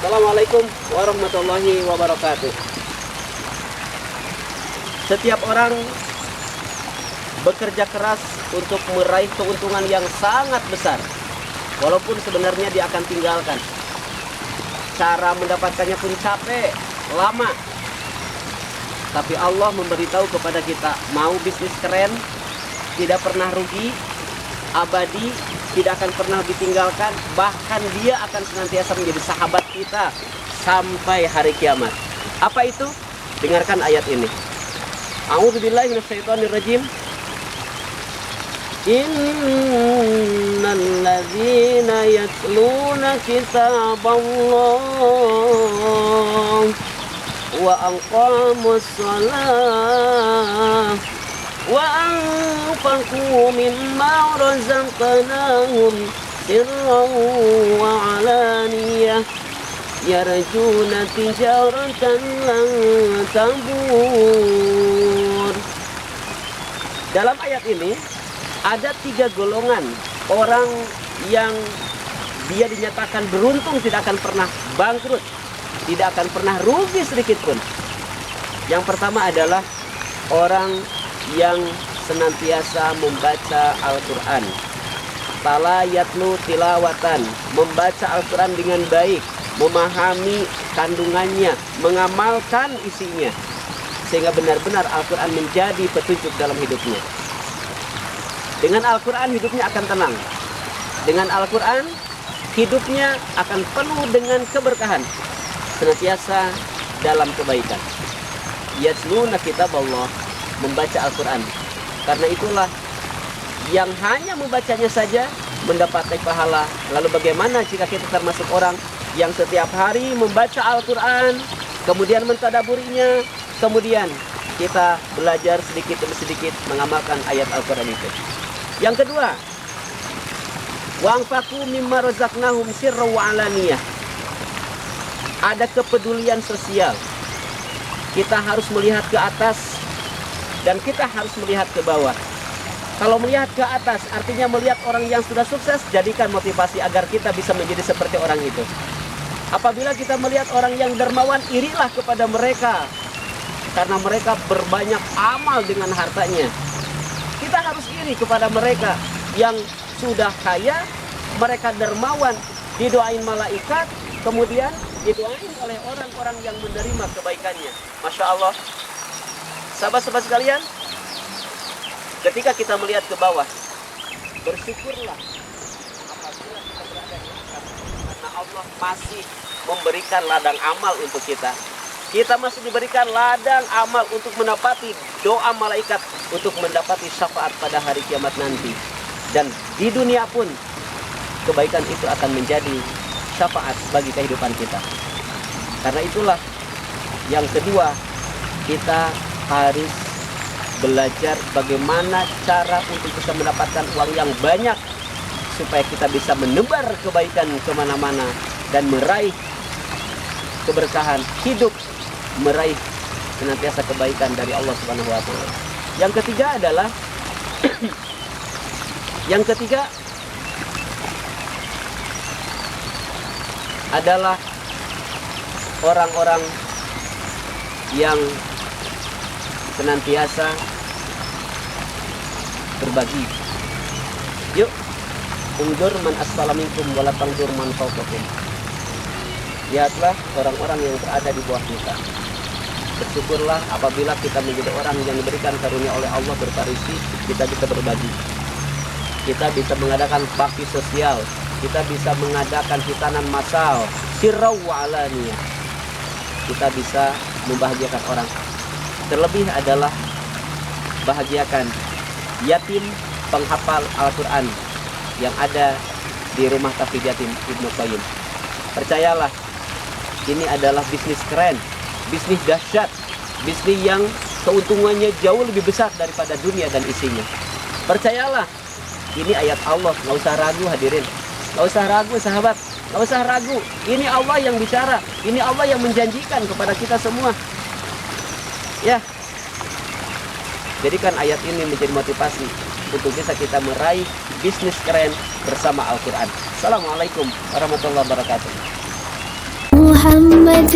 Assalamualaikum warahmatullahi wabarakatuh. Setiap orang bekerja keras untuk meraih keuntungan yang sangat besar, walaupun sebenarnya dia akan tinggalkan. Cara mendapatkannya pun capek, lama. Tapi Allah memberitahu kepada kita, mau bisnis keren, tidak pernah rugi, abadi, tidak akan pernah ditinggalkan, bahkan dia akan senantiasa menjadi sahabat kita sampai hari kiamat. Apa itu? Dengarkan ayat ini. A'udzubillahi minasyaitonirrajim. Innal ladzina yatluna kitaballah wa aqamus shalah wa anfaqu mimma razaqnahum sirran wa alaniyah yarjuna tijaratan lan tabur. Dalam ayat ini ada 3 golongan orang yang dia dinyatakan beruntung, tidak akan pernah bangkrut, tidak akan pernah rugi sedikit pun. Yang pertama adalah orang yang senantiasa membaca Al-Quran. Tala yatlu tilawatan, membaca Al-Quran dengan baik, memahami kandungannya, mengamalkan isinya, sehingga benar-benar Al-Quran menjadi petunjuk dalam hidupnya. Dengan Al-Quran hidupnya akan tenang. Dengan Al-Quran hidupnya akan penuh dengan keberkahan, senantiasa dalam kebaikan. Yatluna kitaballah, membaca Al-Quran. Karena itulah yang hanya membacanya saja mendapatkan pahala. Lalu bagaimana jika kita termasuk orang yang setiap hari membaca Al-Quran, kemudian mentadaburinya, kemudian kita belajar sedikit demi sedikit mengamalkan ayat Al-Quran itu. Yang kedua, wa anfaqu mimma razaqnahum sirran wa alaniyah. Ada kepedulian sosial. Kita harus melihat ke atas dan kita harus melihat ke bawah. Kalau melihat ke atas artinya melihat orang yang sudah sukses, jadikan motivasi agar kita bisa menjadi seperti orang itu. Apabila kita melihat orang yang dermawan, irilah kepada mereka, karena mereka berbanyak amal dengan hartanya. Kita harus iri kepada mereka yang sudah kaya, mereka dermawan, didoain malaikat, kemudian didoain oleh orang-orang yang menerima kebaikannya. Masya Allah. Sahabat-sahabat sekalian, ketika kita melihat ke bawah, bersyukurlah apabila kita berada di atas, karena Allah masih memberikan ladang amal untuk kita. Kita masih diberikan ladang amal untuk menepati doa malaikat, untuk mendapati syafaat pada hari kiamat nanti. Dan di dunia pun kebaikan itu akan menjadi syafaat bagi kehidupan kita. Karena itulah yang kedua, kita harus belajar bagaimana cara untuk bisa mendapatkan uang yang banyak, supaya kita bisa menebar kebaikan kemana-mana dan meraih keberkahan hidup, meraih senantiasa kebaikan dari Allah Subhanahu wa Ta'ala. Yang ketiga adalah adalah orang-orang yang senantiasa berbagi. Yuk, undur man asfala minkum wala tangdur man fawqakum. Lihatlah orang-orang yang berada di bawah kita. Bersyukurlah apabila kita menjadi orang yang diberikan karunia oleh Allah berupa rezeki, kita bisa berbagi. Kita bisa mengadakan bakti sosial, kita bisa mengadakan hitanan massal, sirra wa alaniyah. Kita bisa membahagiakan orang. Terlebih adalah bahagiakan yatim penghafal Al-Quran yang ada di rumah Tahfidz Yatim Ibnu Qayyim. Percayalah, ini adalah bisnis keren, bisnis dahsyat, bisnis yang keuntungannya jauh lebih besar daripada dunia dan isinya. Percayalah, ini ayat Allah, nggak usah ragu hadirin, nggak usah ragu sahabat, nggak usah ragu. Ini Allah yang bicara, ini Allah yang menjanjikan kepada kita semua. Ya, jadikan ayat ini menjadi motivasi untuk bisa kita meraih bisnis keren bersama Al-Quran. Assalamualaikum warahmatullahi wabarakatuh. محمد